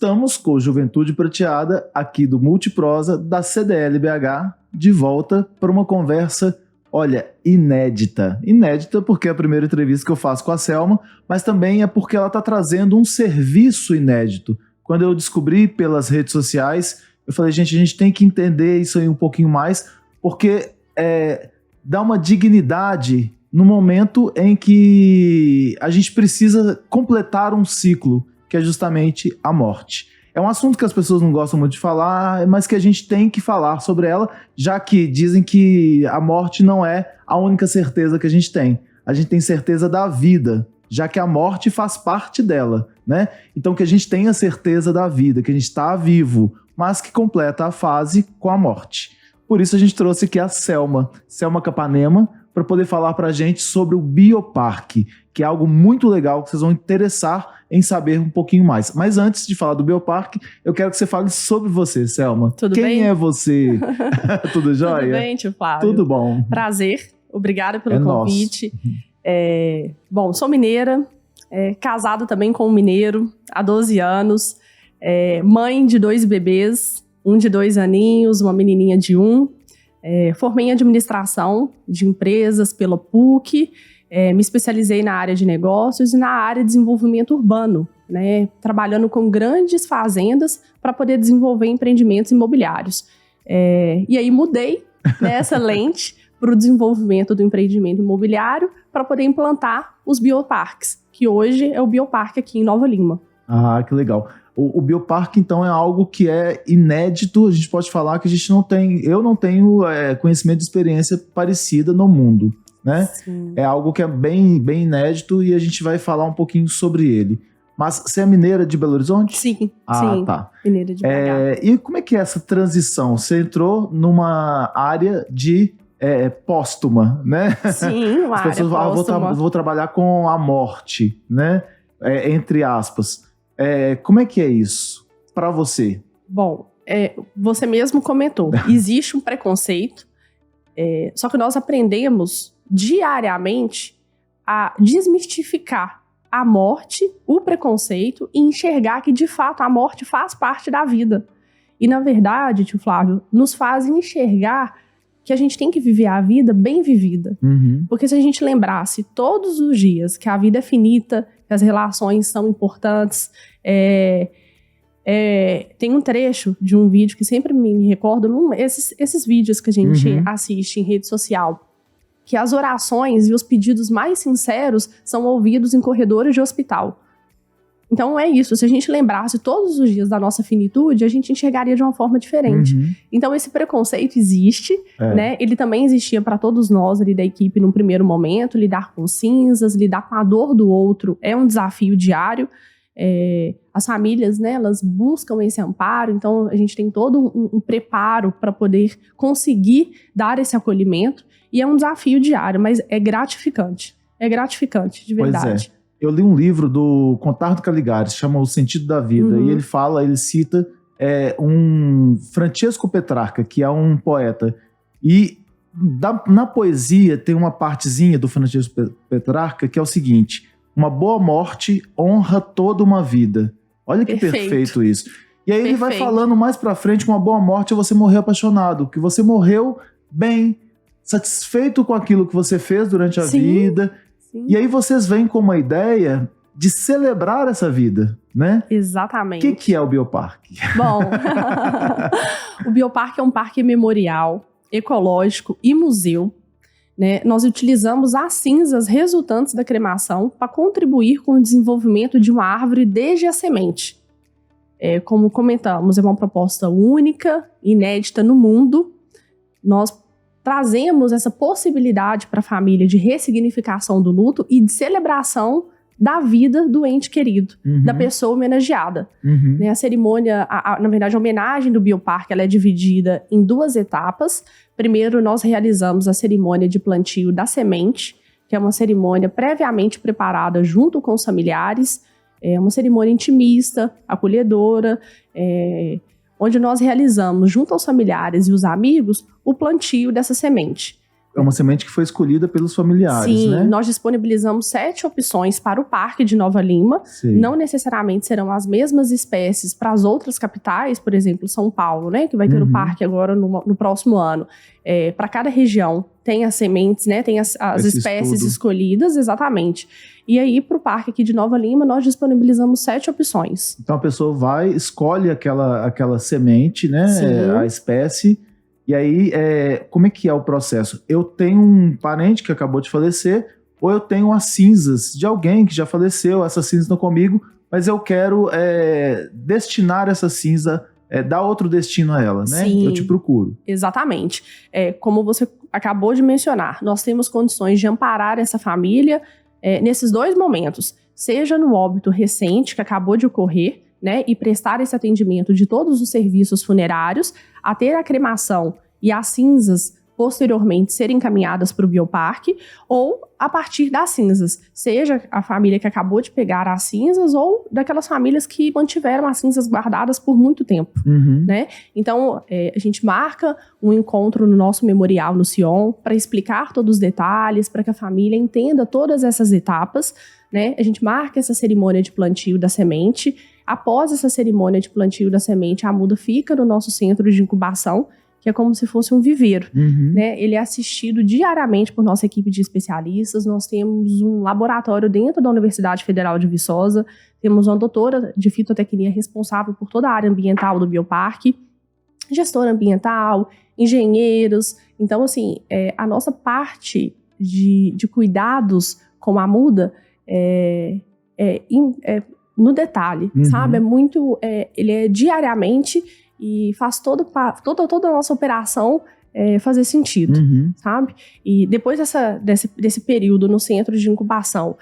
estamos com Juventude Prateada, aqui do Multiprosa, da CDL BH, de volta para uma conversa, olha, inédita. Inédita porque é a primeira entrevista que eu faço com a Selma, mas também é porque ela está trazendo um serviço inédito. Quando eu descobri pelas redes sociais, eu falei, gente, a gente tem que entender isso aí um pouquinho mais, porque dá uma dignidade no momento em que a gente precisa completar um ciclo, que é justamente a morte. É um assunto que as pessoas não gostam muito de falar, mas que a gente tem que falar sobre ela, já que dizem que a morte não é a única certeza que a gente tem. A gente tem certeza da vida, já que a morte faz parte dela, né? Então que a gente tenha certeza da vida, que a gente está vivo, mas que completa a fase com a morte. Por isso a gente trouxe aqui a Selma Capanema, para poder falar para a gente sobre o Bioparque, que é algo muito legal, que vocês vão interessar em saber um pouquinho mais. Mas antes de falar do Bioparque, eu quero que você fale sobre você, Selma. Tudo bem? Quem é você? Tudo jóia? Tudo bem, tio Flávio? Tudo bom. Prazer, obrigada pelo convite. Bom, sou mineira, casada também com um mineiro há 12 anos, mãe de 2 bebês, um de 2 aninhos, uma menininha de 1. Formei em administração de empresas pela PUC, me especializei na área de negócios e na área de desenvolvimento urbano, né, trabalhando com grandes fazendas para poder desenvolver empreendimentos imobiliários. E aí mudei nessa lente para o desenvolvimento do empreendimento imobiliário para poder implantar os bioparques, que hoje é o Bioparque aqui em Nova Lima. Ah, que legal. O Bioparque, então, é algo que é inédito. A gente pode falar que a gente não tem... Eu não tenho conhecimento de experiência parecida no mundo, né? Sim. É algo que é bem, bem inédito e a gente vai falar um pouquinho sobre ele. Mas você é mineira de Belo Horizonte? Sim, sim. Tá. Mineira de BH. E como é que é essa transição? Você entrou numa área de póstuma, né? Sim, uma área póstuma. Vou trabalhar com a morte, né? Entre aspas. Como é que é isso para você? Bom, você mesmo comentou, existe um preconceito, só que nós aprendemos diariamente a desmistificar a morte, o preconceito e enxergar que, de fato, a morte faz parte da vida. E, na verdade, tio Flávio, nos faz enxergar que a gente tem que viver a vida bem vivida. Uhum. Porque se a gente lembrasse todos os dias que a vida é finita, que as relações são importantes. Tem um trecho de um vídeo que sempre me recordo, esses vídeos que a gente assiste em rede social, que as orações e os pedidos mais sinceros são ouvidos em corredores de hospital. Então é isso, se a gente lembrasse todos os dias da nossa finitude, a gente enxergaria de uma forma diferente. Então esse preconceito existe, né? Ele também existia para todos nós ali da equipe num primeiro momento, lidar com cinzas, lidar com a dor do outro é um desafio diário. As famílias, né, elas buscam esse amparo, então a gente tem todo um preparo para poder conseguir dar esse acolhimento, e é um desafio diário, mas é gratificante de verdade. Pois é. Eu li um livro do Contardo Caligari, chama O Sentido da Vida, e ele cita um Francesco Petrarca, que é um poeta, e na poesia tem uma partezinha do Francesco Petrarca que é o seguinte: uma boa morte honra toda uma vida. Olha que perfeito isso. E aí ele vai falando mais pra frente: uma boa morte é você morrer apaixonado, que você morreu bem, satisfeito com aquilo que você fez durante a vida. Sim. E aí vocês vêm com uma ideia de celebrar essa vida, né? Exatamente. O que é o Bioparque? Bom, o Bioparque é um parque memorial, ecológico e museu. Né? Nós utilizamos as cinzas resultantes da cremação para contribuir com o desenvolvimento de uma árvore desde a semente. Como comentamos, é uma proposta única, inédita no mundo. Nós trazemos essa possibilidade para a família de ressignificação do luto e de celebração da vida do ente querido, da pessoa homenageada. Né? A cerimônia, na verdade, a homenagem do Bioparque, ela é dividida em 2 etapas. Primeiro, nós realizamos a cerimônia de plantio da semente, que é uma cerimônia previamente preparada junto com os familiares. É uma cerimônia intimista, acolhedora, onde nós realizamos, junto aos familiares e os amigos, o plantio dessa semente. é uma semente que foi escolhida pelos familiares, Sim, né? nós disponibilizamos 7 opções para o Parque de Nova Lima. Sim. Não necessariamente serão as mesmas espécies para as outras capitais, por exemplo, São Paulo, né? Que vai ter o parque agora no próximo ano. Para cada região tem as sementes, né? Tem as espécies escolhidas, exatamente. E aí, para o parque aqui de Nova Lima, nós disponibilizamos 7 opções. Então a pessoa vai, escolhe aquela semente, né? A espécie. E aí, como é que é o processo? Eu tenho um parente que acabou de falecer, ou eu tenho as cinzas de alguém que já faleceu, essas cinzas estão comigo, mas eu quero destinar essa cinza, dar outro destino a ela, né? Sim, eu te procuro. Exatamente. Como você acabou de mencionar, nós temos condições de amparar essa família nesses 2 momentos, seja no óbito recente que acabou de ocorrer, né, e prestar esse atendimento de todos os serviços funerários, a ter a cremação e as cinzas posteriormente serem encaminhadas para o bioparque, ou a partir das cinzas, seja a família que acabou de pegar as cinzas ou daquelas famílias que mantiveram as cinzas guardadas por muito tempo, né? Então, a gente marca um encontro no nosso memorial no Sion para explicar todos os detalhes, para que a família entenda todas essas etapas, né? A gente marca essa cerimônia de plantio da semente. Após essa cerimônia de plantio da semente, a muda fica no nosso centro de incubação, que é como se fosse um viveiro, né? Ele é assistido diariamente por nossa equipe de especialistas. Nós temos um laboratório dentro da Universidade Federal de Viçosa, temos uma doutora de fitotecnia responsável por toda a área ambiental do bioparque, gestora ambiental, engenheiros. Então, assim, a nossa parte de cuidados com a muda no detalhe, sabe? Ele é diariamente e faz toda a nossa operação fazer sentido, sabe? E depois desse período no centro de incubação,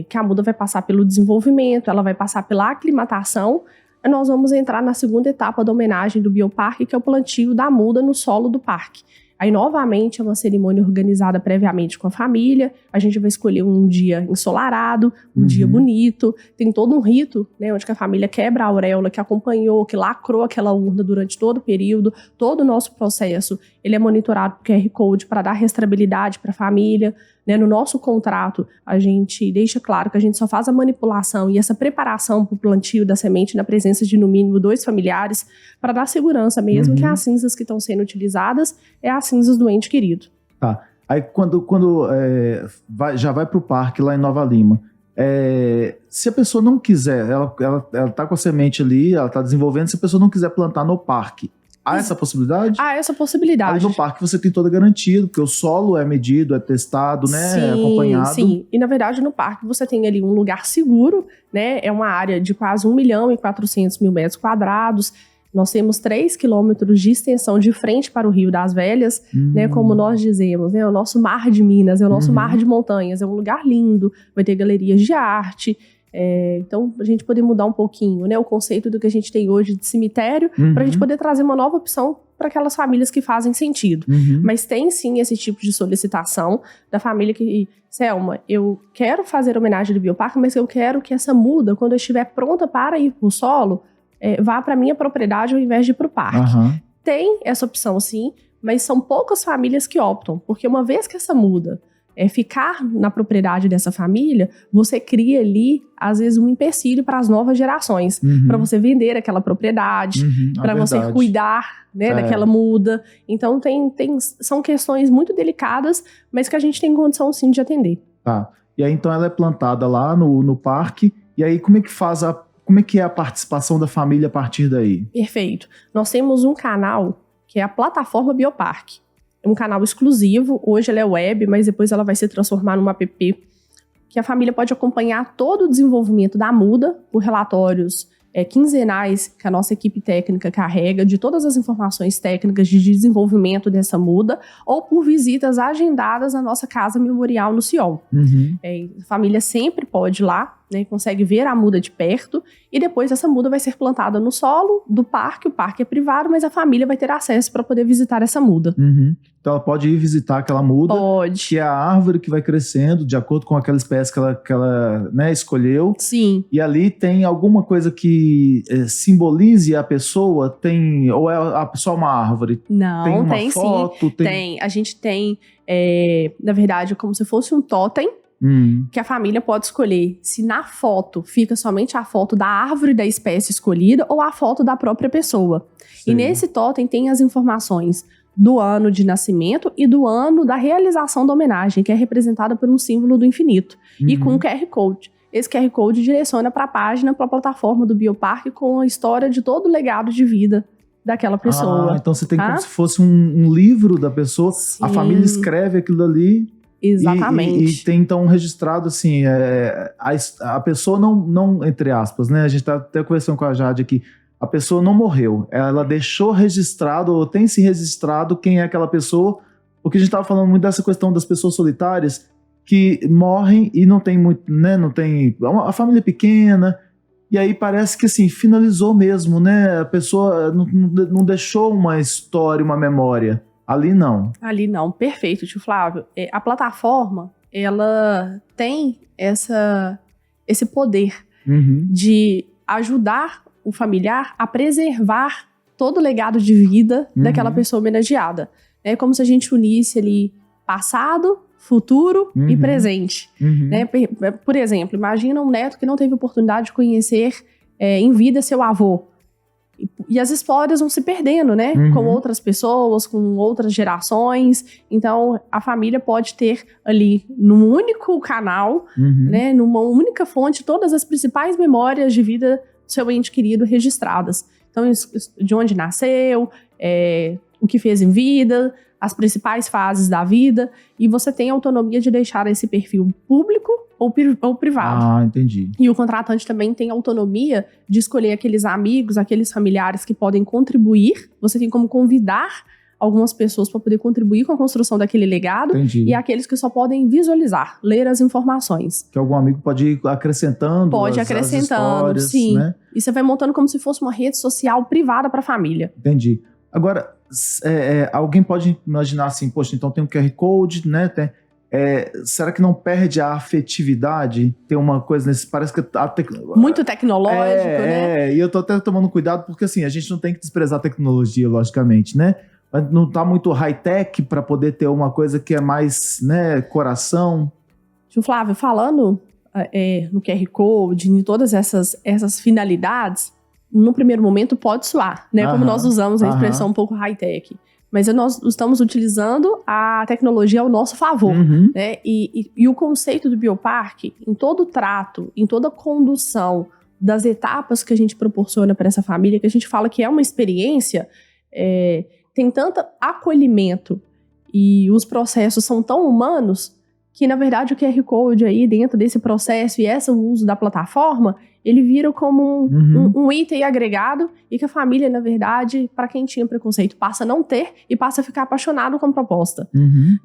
que a muda vai passar pelo desenvolvimento, ela vai passar pela aclimatação, nós vamos entrar na segunda etapa da homenagem do bioparque, que é o plantio da muda no solo do parque. Aí, novamente, é uma cerimônia organizada previamente com a família. A gente vai escolher um dia ensolarado, um dia bonito. Tem todo um rito, né, onde que a família quebra a auréola que acompanhou, que lacrou aquela urna durante todo o período. Todo o nosso processo, ele é monitorado por QR Code para dar rastreabilidade para a família. Né? No nosso contrato, a gente deixa claro que a gente só faz a manipulação e essa preparação para o plantio da semente na presença de, no mínimo, 2 familiares, para dar segurança mesmo que as cinzas que estão sendo utilizadas as cinzas do ente querido. Tá. Aí quando já vai para o parque lá em Nova Lima, se a pessoa não quiser, ela tá com a semente ali, ela tá desenvolvendo, se a pessoa não quiser plantar no parque, há essa possibilidade? Há essa possibilidade. Ali no parque você tem toda a garantia, porque o solo é medido, é testado, né? Sim, é acompanhado. Sim, e na verdade no parque você tem ali um lugar seguro, né? É uma área de quase 1.400.000 metros quadrados. Nós temos 3 quilômetros de extensão de frente para o Rio das Velhas, né? Como nós dizemos, né? O nosso mar de Minas, é o nosso mar de montanhas, é um lugar lindo, vai ter galerias de arte. Então, a gente poder mudar um pouquinho, né, o conceito do que a gente tem hoje de cemitério, para a gente poder trazer uma nova opção para aquelas famílias que fazem sentido. Mas tem sim esse tipo de solicitação da família que, Selma, eu quero fazer homenagem do bioparque, mas eu quero que essa muda, quando eu estiver pronta para ir para o solo, vá para a minha propriedade ao invés de ir para o parque. Tem essa opção sim, mas são poucas famílias que optam, porque uma vez que essa muda ficar na propriedade dessa família, você cria ali, às vezes, um empecilho para as novas gerações, para você vender aquela propriedade, para você cuidar, né, daquela muda. Então, são questões muito delicadas, mas que a gente tem condição, sim, de atender. Tá. E aí, então, ela é plantada lá no parque, e aí como é que é a participação da família a partir daí? Perfeito. Nós temos um canal, que é a plataforma Bioparque. É um canal exclusivo, hoje ela é web, mas depois ela vai se transformar numa app, que a família pode acompanhar todo o desenvolvimento da muda, por relatórios quinzenais que a nossa equipe técnica carrega, de todas as informações técnicas de desenvolvimento dessa muda, ou por visitas agendadas na nossa casa memorial no Sion. A família sempre pode ir lá, né, consegue ver a muda de perto, e depois essa muda vai ser plantada no solo do parque. O parque é privado, mas a família vai ter acesso para poder visitar essa muda. Uhum. Então ela pode ir visitar aquela muda, Pode. que é a árvore que vai crescendo de acordo com aquela espécie que ela né, escolheu. Sim. E ali tem alguma coisa que simbolize a pessoa? Ou é a pessoa uma árvore? Não, Tem uma tem foto? sim. Tem. A gente tem, na verdade, como se fosse um totem, que a família pode escolher se na foto fica somente a foto da árvore da espécie escolhida ou a foto da própria pessoa. Sei. E nesse totem tem as informações do ano de nascimento e do ano da realização da homenagem, que é representada por um símbolo do infinito, e com um QR Code. Esse QR Code direciona para a página, para a plataforma do Bioparque com a história de todo o legado de vida daquela pessoa. Então você tem como se fosse um livro da pessoa, Sim. a família escreve aquilo ali. Exatamente. E tem então registrado assim, a pessoa não, entre aspas, né? A gente tá até conversando com a Jade aqui, a pessoa não morreu, ela deixou registrado, ou tem se registrado quem é aquela pessoa, porque a gente tava falando muito dessa questão das pessoas solitárias que morrem e não tem muito, né? Não tem, a família é pequena, e aí parece que assim, finalizou mesmo, né? A pessoa não deixou uma história, uma memória. Ali não. Ali não, perfeito, tio Flávio. A plataforma, ela tem esse poder de ajudar o familiar a preservar todo o legado de vida daquela pessoa homenageada. É como se a gente unisse ali passado, futuro e presente. Né? Por exemplo, imagina um neto que não teve oportunidade de conhecer em vida seu avô. E as histórias vão se perdendo, né? Com outras pessoas, com outras gerações. Então, a família pode ter ali, num único canal, né? Numa única fonte, todas as principais memórias de vida do seu ente querido registradas. Então, de onde nasceu, o que fez em vida, as principais fases da vida. E você tem autonomia de deixar esse perfil público ou privado. Ah, entendi. E o contratante também tem autonomia de escolher aqueles amigos, aqueles familiares que podem contribuir. Você tem como convidar algumas pessoas para poder contribuir com a construção daquele legado. Entendi. E aqueles que só podem visualizar, ler as informações. Que algum amigo pode ir acrescentando. Pode acrescentando, as histórias, sim. Né? E você vai montando como se fosse uma rede social privada para a família. Entendi. Agora, alguém pode imaginar assim, poxa, então tem um QR Code, né? Será que não perde a afetividade? Tem uma coisa nesse... Parece que muito tecnológico, né? E eu tô até tomando cuidado porque, assim, a gente não tem que desprezar a tecnologia, logicamente, né? Mas não tá muito high-tech para poder ter uma coisa que é mais, né, coração. Tio Flávio, falando no QR Code, em todas essas finalidades, no primeiro momento pode soar, né? Como nós usamos a expressão um pouco high-tech. Mas nós estamos utilizando a tecnologia ao nosso favor, né? E o conceito do Bioparque, em todo o trato, em toda a condução das etapas que a gente proporciona para essa família, que a gente fala que é uma experiência, tem tanto acolhimento e os processos são tão humanos que, na verdade, o QR Code aí dentro desse processo e o uso da plataforma, ele vira como um item agregado e que a família, na verdade, para quem tinha preconceito, passa a não ter e passa a ficar apaixonado com a proposta.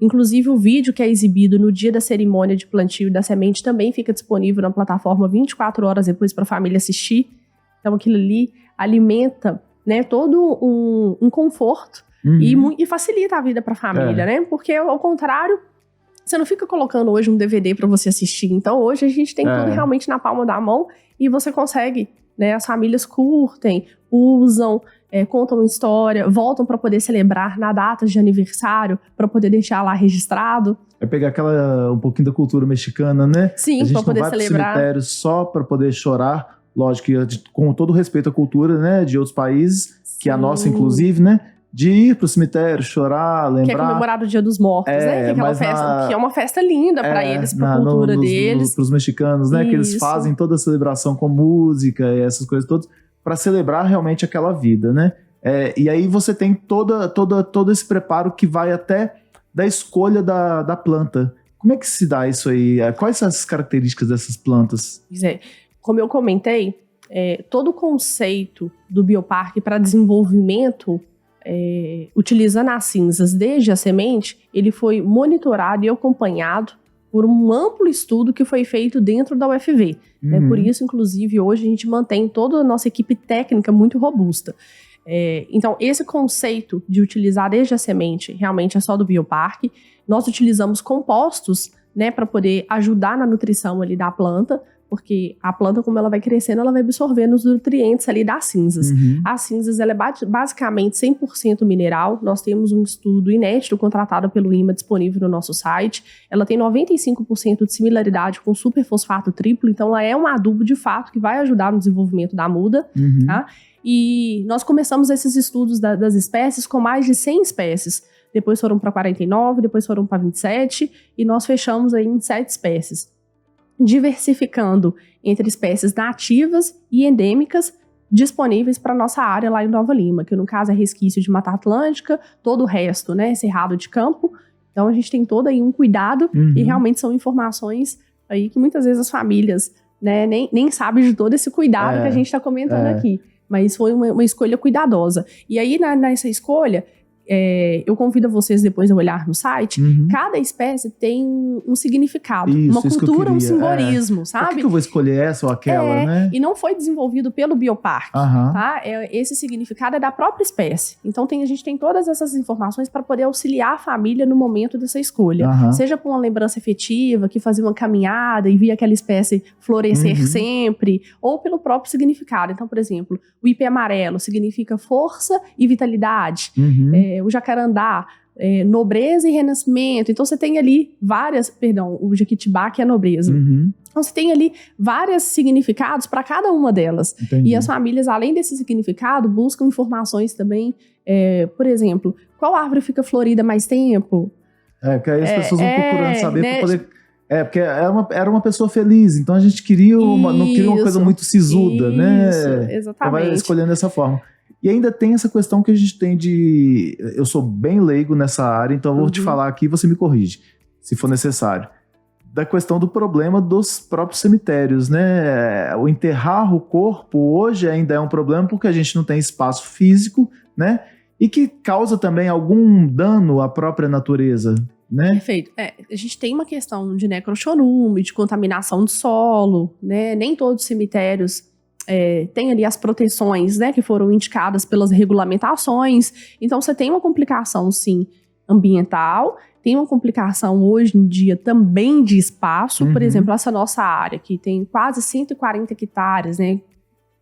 Inclusive, o vídeo que é exibido no dia da cerimônia de plantio da semente também fica disponível na plataforma 24 horas depois para a família assistir. Então, aquilo ali alimenta, né, todo um conforto e facilita a vida para a família, né? Porque, ao contrário, você não fica colocando hoje um DVD para você assistir. Então, hoje a gente tem tudo realmente na palma da mão e você consegue, né? As famílias curtem, usam, contam uma história, voltam para poder celebrar na data de aniversário, para poder deixar lá registrado. É pegar um pouquinho da cultura mexicana, né? Sim, para poder celebrar. A gente não vai pro cemitério só para poder chorar, lógico, com todo respeito à cultura, né? De outros países, que é a nossa, inclusive, né? De ir pro cemitério, chorar, lembrar. Que é comemorado o Dia dos Mortos, né? Que é uma festa linda pra eles, pra cultura deles. Pros mexicanos, né? Isso. Que eles fazem toda a celebração com música e essas coisas todas pra celebrar realmente aquela vida, né? E aí você tem todo esse preparo que vai até da escolha da planta. Como é que se dá isso aí? Quais são as características dessas plantas? Como eu comentei, todo o conceito do Bioparque para desenvolvimento utilizando as cinzas desde a semente, ele foi monitorado e acompanhado por um amplo estudo que foi feito dentro da UFV. Por isso, inclusive, hoje a gente mantém toda a nossa equipe técnica muito robusta. Então, esse conceito de utilizar desde a semente realmente é só do Bioparque. Nós utilizamos compostos, né, para poder ajudar na nutrição ali da planta, porque a planta, como ela vai crescendo, ela vai absorvendo os nutrientes ali das cinzas. As cinzas, ela é basicamente 100% mineral. Nós temos um estudo inédito contratado pelo IMA disponível no nosso site. Ela tem 95% de similaridade com superfosfato triplo, então ela é um adubo de fato que vai ajudar no desenvolvimento da muda, tá? E nós começamos esses estudos das espécies com mais de 100 espécies. Depois foram para 49, depois foram para 27 e nós fechamos aí em 7 espécies. Diversificando entre espécies nativas e endêmicas disponíveis para nossa área lá em Nova Lima, que no caso é resquício de Mata Atlântica, todo o resto, né, cerrado de campo. Então a gente tem todo aí um cuidado e realmente são informações aí que muitas vezes as famílias, né, nem sabem de todo esse cuidado que a gente está comentando aqui. Mas foi uma escolha cuidadosa. E aí nessa escolha, eu convido vocês depois a olhar no site, cada espécie tem um significado, uma cultura, um simbolismo, sabe? Por que eu vou escolher essa ou aquela, né? E não foi desenvolvido pelo Bioparque, tá? Esse significado é da própria espécie. Então a gente tem todas essas informações para poder auxiliar a família no momento dessa escolha. Seja por uma lembrança afetiva, que fazia uma caminhada e via aquela espécie florescer sempre, ou pelo próprio significado. Então, por exemplo, o ipê amarelo significa força e vitalidade. O jacarandá, nobreza e renascimento. Então você tem ali o jequitibá, que é nobreza. Então você tem ali vários significados para cada uma delas. Entendi. E as famílias, além desse significado, buscam informações também, por exemplo, qual árvore fica florida mais tempo? Que aí as pessoas vão procurando saber, né? Para poder... porque era uma pessoa feliz, então a gente queria não queria uma coisa muito sisuda, né? Exatamente. Vai escolhendo dessa forma. E ainda tem essa questão que a gente tem de... Eu sou bem leigo nessa área, então eu vou te falar aqui e você me corrige, se for necessário. Da questão do problema dos próprios cemitérios, né? O enterrar o corpo hoje ainda é um problema porque a gente não tem espaço físico, né? E que causa também algum dano à própria natureza, né? Perfeito. A gente tem uma questão de necrochorume, de contaminação do solo, né? Nem todos os cemitérios tem ali as proteções, né, que foram indicadas pelas regulamentações. Então você tem uma complicação, sim, ambiental, tem uma complicação hoje em dia também de espaço. Por exemplo, essa nossa área, que tem quase 140 hectares, né,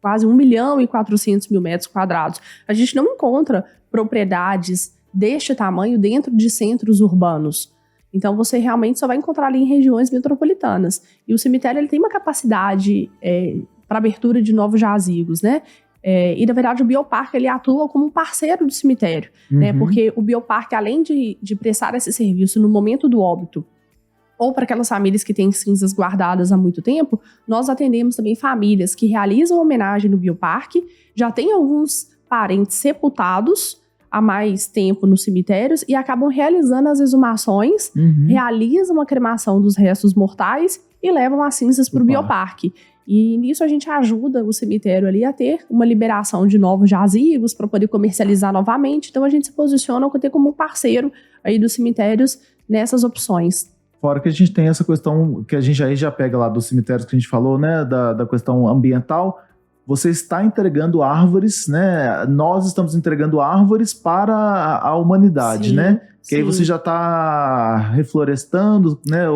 quase 1.400.000 metros quadrados. A gente não encontra propriedades deste tamanho dentro de centros urbanos. Então você realmente só vai encontrar ali em regiões metropolitanas. E o cemitério, ele tem uma capacidade para abertura de novos jazigos, né? E, na verdade, o Bioparque, ele atua como um parceiro do cemitério, né? Porque o Bioparque, além de prestar esse serviço no momento do óbito, ou para aquelas famílias que têm cinzas guardadas há muito tempo, nós atendemos também famílias que realizam homenagem no Bioparque, já tem alguns parentes sepultados há mais tempo nos cemitérios e acabam realizando as exumações, realizam a cremação dos restos mortais e levam as cinzas para o Bioparque. E nisso a gente ajuda o cemitério ali a ter uma liberação de novos jazigos para poder comercializar novamente. Então a gente se posiciona como um parceiro aí dos cemitérios nessas opções. Fora que a gente tem essa questão que a gente aí já pega lá dos cemitérios que a gente falou, né, da questão ambiental. Você está entregando árvores, né? Nós estamos entregando árvores para a humanidade, né? Que aí você já está reflorestando, né?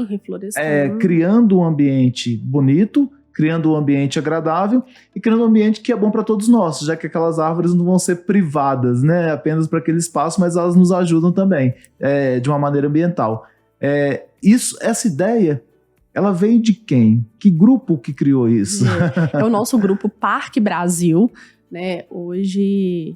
Reflorestando. Criando um ambiente bonito, criando um ambiente agradável e criando um ambiente que é bom para todos nós, já que aquelas árvores não vão ser privadas, né? Apenas para aquele espaço, mas elas nos ajudam também, de uma maneira ambiental. Essa ideia, ela veio de quem? Que grupo que criou isso? É o nosso grupo Parque Brasil, né? Hoje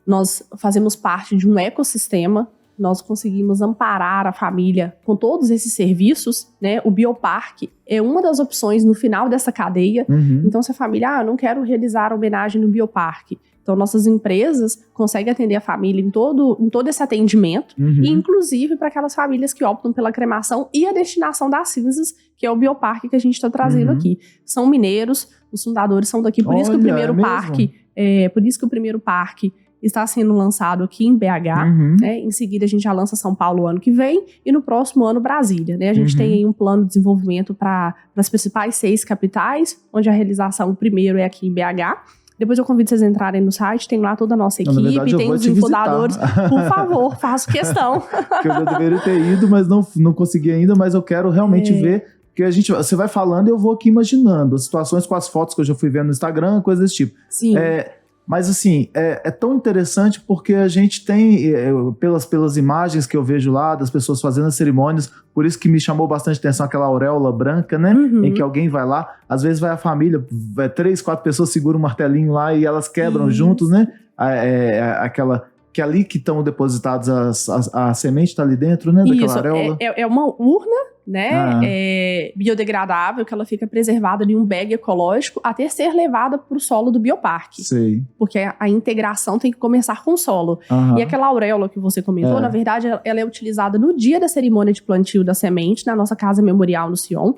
nós fazemos parte de um ecossistema, nós conseguimos amparar a família com todos esses serviços, né? O Bioparque é uma das opções no final dessa cadeia. Então, se a família, não quero realizar homenagem no Bioparque, então nossas empresas conseguem atender a família em todo esse atendimento, e inclusive para aquelas famílias que optam pela cremação e a destinação das cinzas, que é o Bioparque que a gente está trazendo aqui. São mineiros, os fundadores são daqui, por isso que o primeiro parque está sendo lançado aqui em BH, né? Em seguida a gente já lança São Paulo ano que vem e no próximo ano Brasília, né? A gente tem aí um plano de desenvolvimento para as principais 6 capitais, onde a realização primeiro é aqui em BH. Depois eu convido vocês a entrarem no site, tem lá toda a nossa equipe, verdade, tem os infundadores. Por favor, faço questão. Que eu deveria ter ido, mas não consegui ainda, mas eu quero realmente ver. Porque você vai falando e eu vou aqui imaginando as situações com as fotos que eu já fui vendo no Instagram, coisas desse tipo. Sim. Mas assim, é tão interessante porque a gente tem, pelas imagens que eu vejo lá, das pessoas fazendo as cerimônias, por isso que me chamou bastante atenção aquela auréola branca, né? Em que alguém vai lá, às vezes vai a família, 3, 4 pessoas seguram um martelinho lá e elas quebram juntos, né? Aquela... Que é ali que estão depositados a semente está ali dentro, né? Daquela auréola. É uma urna, né? Biodegradável, que ela fica preservada em um bag ecológico até ser levada para o solo do bioparque. Sei. Porque a integração tem que começar com o solo. E aquela auréola que você comentou, na verdade, ela é utilizada no dia da cerimônia de plantio da semente, na nossa casa memorial no Sion.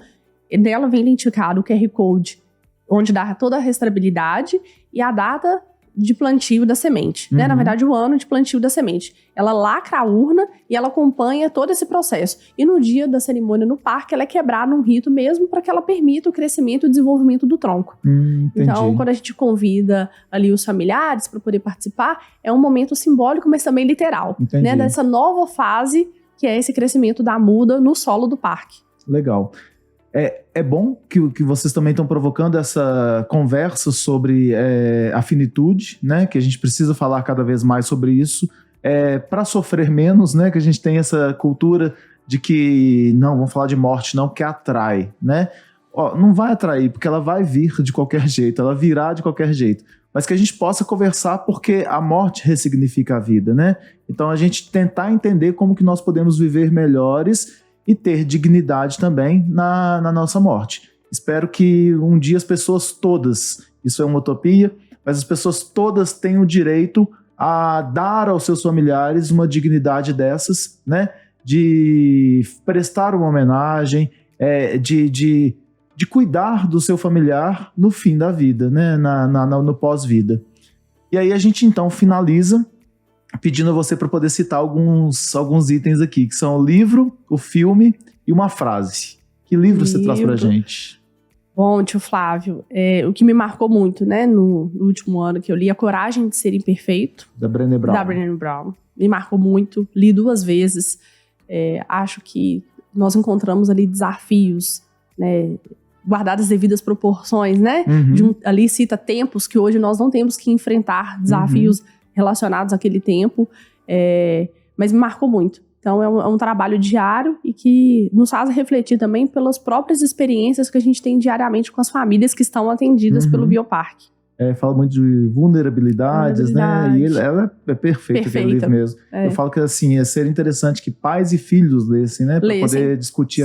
E dela vem identificado o QR Code, onde dá toda a rastreabilidade e a data de plantio da semente, né? Na verdade, o ano de plantio da semente. Ela lacra a urna e ela acompanha todo esse processo. E no dia da cerimônia no parque, ela é quebrada num rito mesmo para que ela permita o crescimento e o desenvolvimento do tronco. Então, quando a gente convida ali os familiares para poder participar, é um momento simbólico, mas também literal, né? Dessa nova fase que é esse crescimento da muda no solo do parque. Legal. É bom que vocês também estão provocando essa conversa sobre a finitude, né? Que a gente precisa falar cada vez mais sobre isso, para sofrer menos, né? Que a gente tem essa cultura de que, não, vamos falar de morte não, que atrai, né? Não vai atrair, porque ela vai vir de qualquer jeito, ela virá de qualquer jeito. Mas que a gente possa conversar porque a morte ressignifica a vida, né? Então a gente tentar entender como que nós podemos viver melhores e ter dignidade também na nossa morte. Espero que um dia as pessoas todas, isso é uma utopia, mas as pessoas todas tenham o direito a dar aos seus familiares uma dignidade dessas, né? De prestar uma homenagem, de cuidar do seu familiar no fim da vida, né? No pós-vida. E aí a gente então finaliza pedindo a você para poder citar alguns itens aqui, que são o livro, o filme e uma frase. Que livro você traz pra gente? Bom, tio Flávio, o que me marcou muito, né, no último ano que eu li, A Coragem de Ser Imperfeito. Da Brené Brown. Me marcou muito, li 2 vezes. Acho que nós encontramos ali desafios, né, guardadas as devidas proporções, né? Ali cita tempos que hoje nós não temos que enfrentar desafios relacionados àquele tempo, mas me marcou muito. Então é um trabalho diário e que nos faz refletir também pelas próprias experiências que a gente tem diariamente com as famílias que estão atendidas pelo Bioparque. Fala muito de vulnerabilidades, né? E ela é perfeita. Aquele livro mesmo. Eu falo que assim, seria interessante que pais e filhos lessem, né? Para poder discutir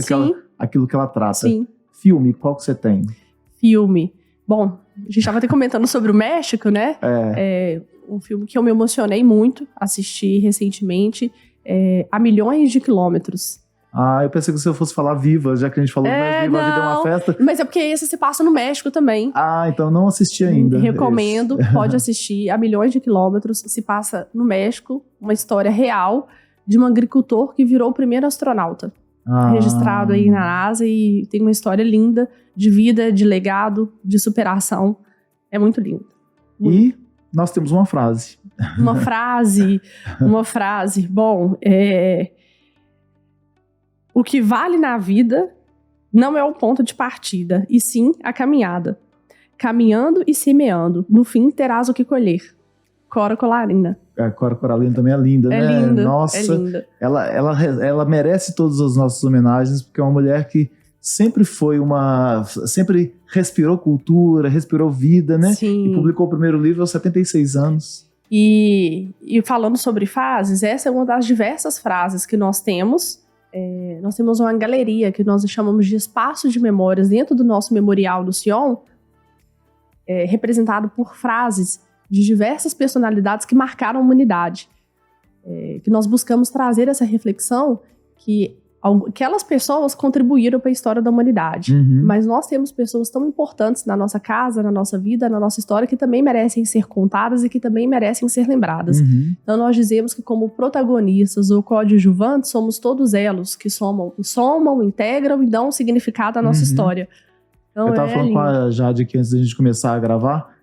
aquilo que ela trata. Sim. Filme, qual que você tem? Filme. Bom, a gente estava até comentando sobre o México, né? Um filme que eu me emocionei muito, assisti recentemente, A Milhões de Quilômetros. Eu pensei que você fosse falar Viva, já que a gente falou mais Viva, a Vida é uma Festa. Mas é porque esse se passa no México também. Então não assisti ainda. Recomendo, pode assistir. A Milhões de Quilômetros, se passa no México, uma história real de um agricultor que virou o primeiro astronauta. Registrado aí na NASA e tem uma história linda de vida, de legado, de superação. É muito lindo. E nós temos uma frase. Uma frase. Bom, o que vale na vida não é o ponto de partida, e sim a caminhada. Caminhando e semeando, no fim terás o que colher. Cora Coralina. A Cora Coralina também é linda, né? Linda, Nossa, é linda. Ela merece todas as nossas homenagens, porque é uma mulher que sempre sempre respirou cultura, respirou vida, né? Sim. E publicou o primeiro livro aos 76 anos. E falando sobre frases, essa é uma das diversas frases que nós temos. Nós temos uma galeria que nós chamamos de espaço de memórias dentro do nosso memorial do Sion, representado por frases de diversas personalidades que marcaram a humanidade. Que nós buscamos trazer essa reflexão que aquelas pessoas contribuíram para a história da humanidade. Mas nós temos pessoas tão importantes na nossa casa, na nossa vida, na nossa história, que também merecem ser contadas e que também merecem ser lembradas. Então nós dizemos que como protagonistas ou coadjuvantes, somos todos elos que somam, integram e dão significado à nossa história. Então, eu tava falando com a Jade aqui antes da gente começar a gravar,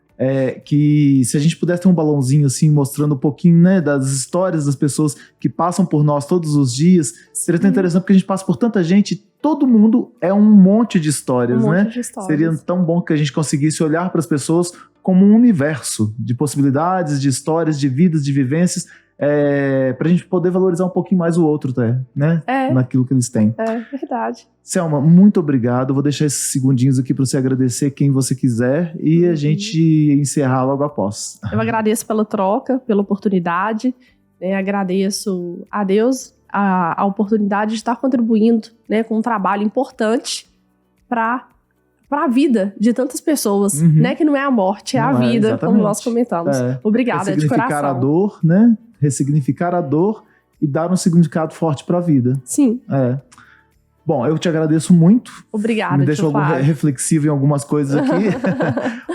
que se a gente pudesse ter um balãozinho assim, mostrando um pouquinho, né, das histórias das pessoas que passam por nós todos os dias, seria tão interessante porque a gente passa por tanta gente, todo mundo é um monte de histórias, né? De histórias. Seria tão bom que a gente conseguisse olhar para as pessoas como um universo de possibilidades, de histórias, de vidas, de vivências, pra gente poder valorizar um pouquinho mais o outro, né? Naquilo que eles têm. É verdade. Selma, muito obrigado. Vou deixar esses segundinhos aqui para você agradecer quem você quiser e a gente encerrar logo após. Eu agradeço pela troca, pela oportunidade. Agradeço a Deus a oportunidade de estar contribuindo, né, com um trabalho importante para a vida de tantas pessoas, né? Que não é a morte, é a vida, exatamente. como nós comentamos. Obrigada, de coração. Ressignificar a dor, né? Ressignificar a dor e dar um significado forte para a vida. Sim. Bom, eu te agradeço muito. Obrigada, me deixou reflexivo em algumas coisas aqui.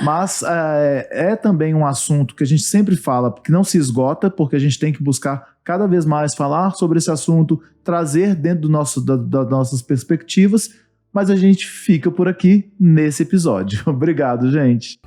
Mas é também um assunto que a gente sempre fala, que não se esgota, porque a gente tem que buscar cada vez mais falar sobre esse assunto, trazer dentro das nossas perspectivas, mas a gente fica por aqui nesse episódio. Obrigado, gente.